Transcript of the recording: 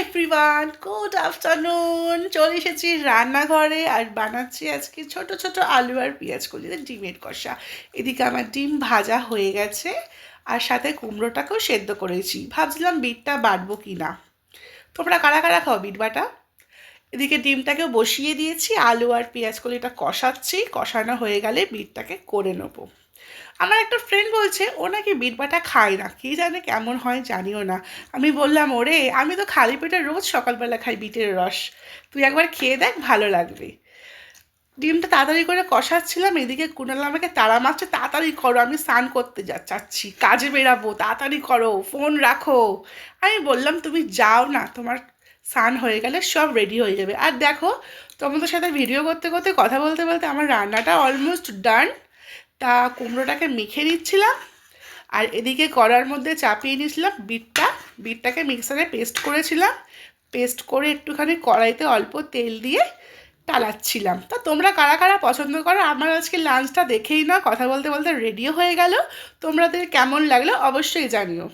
Everyone, good afternoon. চলে এসেছি রান্নাঘরে আর বানাচ্ছি আজকে ছোট ছোট আলু আর পেঁয়াজ কলি ডিমের কষা। এদিকে আমার ডিম ভাজা হয়ে গেছে আর সাথে কুমড়োটাকেও সেদ্ধ করেছি। ভাবছিলাম বিটটা বাটবো কি না। তোমরা কারা কারা খাও বিট বাটা? এদিকে ডিমটাকেও বসিয়ে দিয়েছি, আলু আর পেঁয়াজ কলিটা কষাচ্ছি। কষানো হয়ে গেলে বিটটাকে করে নেবো। আমার একটা ফ্রেন্ড বলছে ও নাকি বিট বাটা খায় না, কী জানে কেমন হয় জানিও না। আমি বললাম ওরে, আমি তো খালি পেটে রোজ সকালবেলা খাই বিটের রস, তুই একবার খেয়ে দেখ, ভালো লাগবে। ডিমটা তাড়াতাড়ি করে কষাচ্ছিলাম, এদিকে কুণাল আমাকে তাড়া মারছে, তাড়াতাড়ি করো, আমি স্নান করতে চাচ্ছি, কাজে বেরাবো, তাড়াতাড়ি করো, ফোন রাখো। আমি বললাম তুমি যাও না, তোমার স্নান হয়ে গেলে সব রেডি হয়ে যাবে। আর দেখো, তোমাদের সাথে ভিডিও করতে করতে কথা বলতে বলতে আমার রান্নাটা অলমোস্ট ডান। তা কুমড়োটাকে মেখে নিচ্ছিলাম আর এদিকে কড়ার মধ্যে চাপিয়ে নিয়েছিলাম বিটটাকে মিক্সারে পেস্ট করেছিলাম। পেস্ট করে একটুখানি কড়াইতে অল্প তেল দিয়ে টালাচ্ছিলাম। তা তোমরা কারা কারা পছন্দ করো? আমার আজকে লাঞ্চটা দেখেই না কথা বলতে বলতে রেডিও হয়ে গেল। তোমাদের কেমন লাগলো অবশ্যই জানিও।